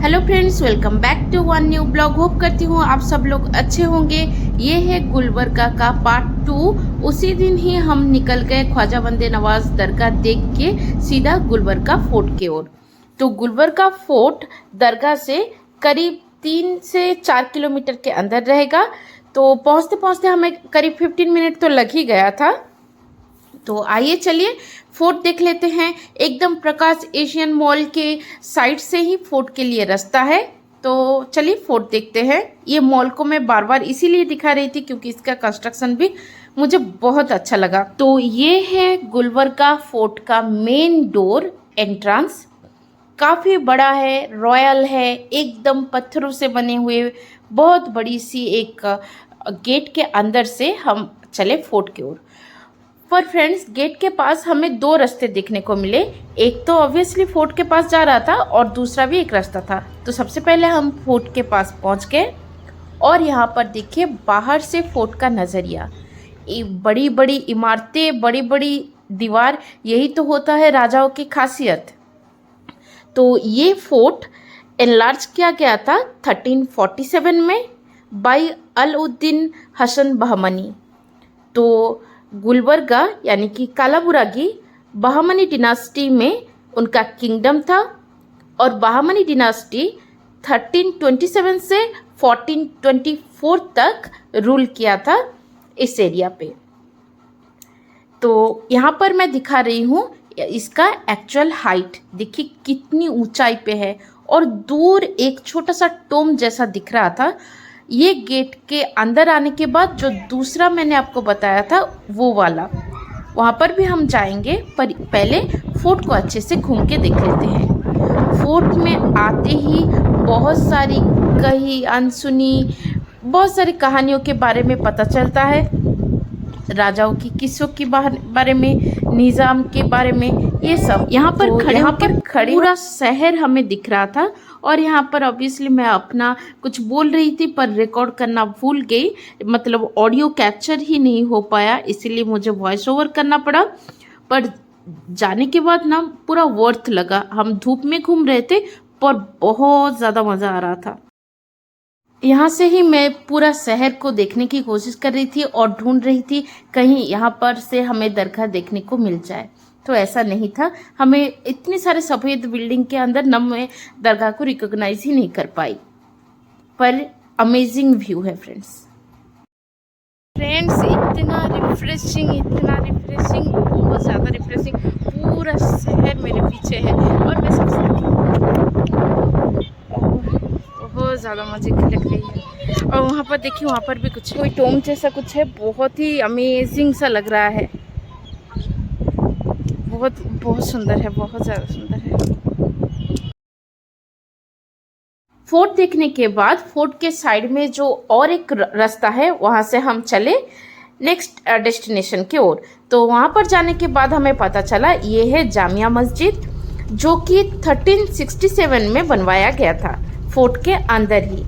Hello friends, welcome back to one new blog. Hope करती हूँ आप सब लोग अच्छे होंगे। ये है गुलबर्गा का पार्ट 2। उसी दिन ही हम निकल गए ख्वाजा बंदे नवाज दरगाह देख के सीधा गुलबर्गा फोर्ट की ओर। तो गुलबर्गा फोर्ट दरगाह से करीब 3 से 4 किलोमीटर के अंदर रहेगा। तो पहुँचते पहुँचते हमें करीब 15 मिनट तो लग ही गया था। तो आइए चलिए फोर्ट देख लेते हैं। एकदम प्रकाश एशियन मॉल के साइड से ही फोर्ट के लिए रास्ता है। तो चलिए फोर्ट देखते हैं। ये मॉल को मैं बार बार इसीलिए दिखा रही थी क्योंकि इसका कंस्ट्रक्शन भी मुझे बहुत अच्छा लगा। तो ये है गुलबर्गा फोर्ट का मेन डोर एंट्रेंस। काफ़ी बड़ा है, रॉयल है, एकदम पत्थरों से बने हुए बहुत बड़ी सी एक गेट के अंदर से हम चले फोर्ट की ओर। पर फ्रेंड्स, गेट के पास हमें 2 रास्ते देखने को मिले। एक तो ऑब्वियसली फोर्ट के पास जा रहा था और दूसरा भी एक रास्ता था। तो सबसे पहले हम फोर्ट के पास पहुंच गए और यहाँ पर देखिए बाहर से फोर्ट का नज़रिया। बड़ी बड़ी इमारतें, बड़ी बड़ी दीवार, यही तो होता है राजाओं की खासियत। तो ये फोर्ट एनलार्ज किया गया था 1347 में बाई अलाउद्दीन हसन बहमनी। तो गुलबर्गा यानी कि कालाबुरागी बहमनी डिनास्टी में उनका किंगडम था और बहमनी डिनास्टी 1327 से 1424 तक रूल किया था इस एरिया पे। तो यहाँ पर मैं दिखा रही हूँ इसका एक्चुअल हाइट। देखिए कितनी ऊंचाई पे है और दूर एक छोटा सा टोम जैसा दिख रहा था। ये गेट के अंदर आने के बाद जो दूसरा मैंने आपको बताया था वो वाला, वहाँ पर भी हम जाएंगे, पर पहले फोर्ट को अच्छे से घूम के देख लेते हैं। फोर्ट में आते ही बहुत सारी कही अनसुनी बहुत सारी कहानियों के बारे में पता चलता है। राजाओं की किस्सों के बारे में, निज़ाम के बारे में, ये सब यहाँ पर खड़े पूरा शहर हमें दिख रहा था। और यहाँ पर ऑब्वियसली मैं अपना कुछ बोल रही थी पर रिकॉर्ड करना भूल गई, मतलब ऑडियो कैप्चर ही नहीं हो पाया, इसीलिए मुझे वॉइस ओवर करना पड़ा। पर जाने के बाद ना पूरा वर्थ लगा। हम धूप में घूम रहे थे पर बहुत ज़्यादा मज़ा आ रहा था। यहाँ से ही मैं पूरा शहर को देखने की कोशिश कर रही थी और ढूंढ रही थी कहीं यहाँ पर से हमें दरगाह देखने को मिल जाए। तो ऐसा नहीं था। हमें इतने सारे सफ़ेद बिल्डिंग के अंदर न मैं दरगाह को रिकॉग्नाइज ही नहीं कर पाई। पर अमेजिंग व्यू है फ्रेंड्स। इतना रिफ्रेशिंग, बहुत ज़्यादा रिफ्रेशिंग। पूरा शहर मेरे पीछे है और मैं सबसे बहुत ज़्यादा मज़े की लग रही है। और वहाँ पर देखिए, वहाँ पर भी कुछ कोई टोम जैसा कुछ है, बहुत ही अमेजिंग सा लग रहा है। बहुत सुंदर है, बहुत ज़्यादा सुंदर है। फोर्ट देखने के बाद फोर्ट के साइड में जो और एक रास्ता है वहाँ से हम चले नेक्स्ट डेस्टिनेशन की ओर। तो वहाँ पर जाने के बाद हमें पता चला ये है जामिया मस्जिद, जो कि 1367 में बनवाया गया था फोर्ट के अंदर ही।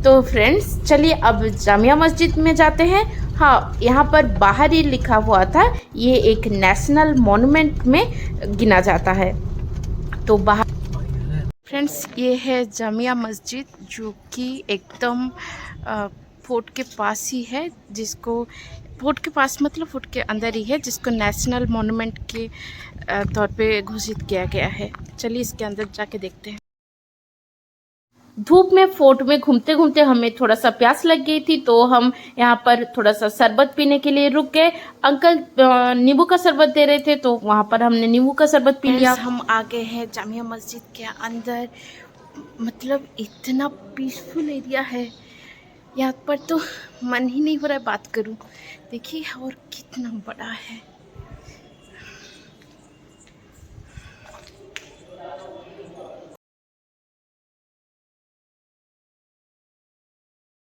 तो फ्रेंड्स चलिए अब जामिया मस्जिद में जाते हैं। हाँ, यहाँ पर बाहर ही लिखा हुआ था ये एक नेशनल मॉन्यूमेंट में गिना जाता है। तो बाहर फ्रेंड्स ये है जामिया मस्जिद, जो कि एकदम फोर्ट के पास ही है, जिसको फोर्ट के पास मतलब फोर्ट के अंदर ही है, जिसको नेशनल मॉन्यूमेंट के तौर पे घोषित किया गया है। चलिए इसके अंदर जाके देखते हैं। धूप में फोर्ट में घूमते घूमते हमें थोड़ा सा प्यास लग गई थी, तो हम यहाँ पर थोड़ा सा शरबत पीने के लिए रुक गए। अंकल नींबू का शरबत दे रहे थे, तो वहाँ पर हमने नींबू का शरबत पी लिया। हम आ गए हैं जामिया मस्जिद के अंदर। मतलब इतना पीसफुल एरिया है यहाँ पर, तो मन ही नहीं हो रहा है बात करूँ। देखिए और कितना बड़ा है।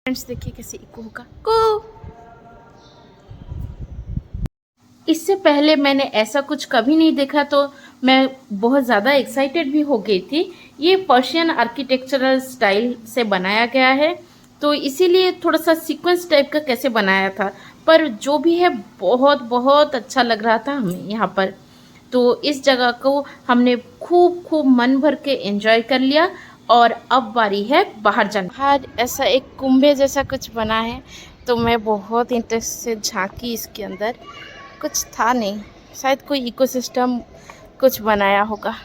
फ्रेंड्स देखिए कैसे इको होगा को। इससे पहले मैंने ऐसा कुछ कभी नहीं देखा, तो मैं बहुत ज़्यादा एक्साइटेड भी हो गई थी। ये पर्शियन आर्किटेक्चरल स्टाइल से बनाया गया है, तो इसीलिए थोड़ा सा सीक्वेंस टाइप का कैसे बनाया था, पर जो भी है बहुत बहुत अच्छा लग रहा था हमें यहाँ पर। तो इस जगह को हमने खूब मन भर के एंजॉय कर लिया और अब बारी है बाहर जाने। बाहर ऐसा एक कुंभे जैसा कुछ बना है, तो मैं बहुत इंटरेस्ट से झांकी इसके अंदर। कुछ था नहीं, शायद कोई इकोसिस्टम कुछ बनाया होगा।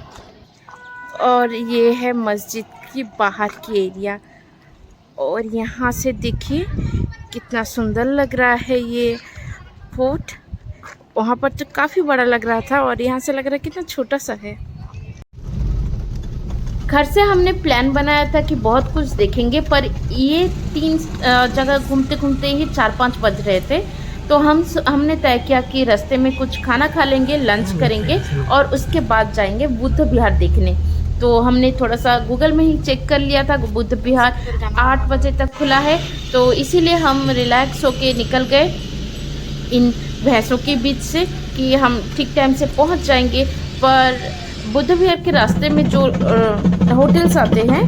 और ये है मस्जिद की बाहर की एरिया, और यहाँ से देखिए कितना सुंदर लग रहा है ये फोर्ट। वहाँ पर तो काफ़ी बड़ा लग रहा था, और यहाँ से लग रहा है कितना छोटा सा है। घर से हमने प्लान बनाया था कि बहुत कुछ देखेंगे, पर ये 3 जगह घूमते घूमते ही 4-5 बज रहे थे। तो हमने तय किया कि रास्ते में कुछ खाना खा लेंगे, लंच करेंगे और उसके बाद जाएंगे बुद्ध विहार देखने। तो हमने थोड़ा सा गूगल में ही चेक कर लिया था, बुद्ध विहार 8 बजे तक खुला है, तो इसीलिए हम रिलैक्स होके निकल गए इन भैंसों के बीच से कि हम ठीक टाइम से पहुंच जाएंगे। पर बुद्ध विहार के रास्ते में जो होटल्स आते हैं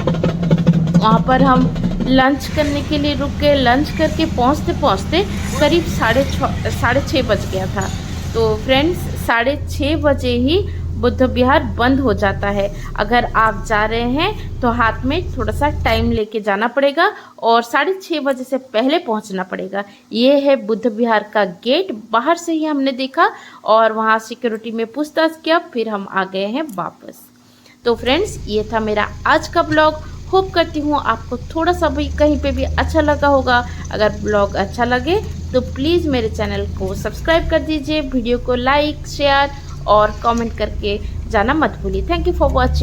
वहाँ पर हम लंच करने के लिए रुक गए। लंच करके पहुँचते पहुँचते करीब 6:30 बज गया था। तो फ्रेंड्स 6:30 बजे ही बुद्ध विहार बंद हो जाता है। अगर आप जा रहे हैं तो हाथ में थोड़ा सा टाइम लेके जाना पड़ेगा और 6:30 बजे से पहले पहुंचना पड़ेगा। ये है बुद्ध विहार का गेट। बाहर से ही हमने देखा और वहाँ सिक्योरिटी में पूछताछ किया, फिर हम आ गए हैं वापस। तो फ्रेंड्स ये था मेरा आज का ब्लॉग। होप करती हूँ आपको थोड़ा सा भी कहीं पे भी अच्छा लगा होगा। अगर ब्लॉग अच्छा लगे तो प्लीज़ मेरे चैनल को सब्सक्राइब कर दीजिए, वीडियो को लाइक शेयर और कमेंट करके जाना मत भूलिए। Thank you for watching.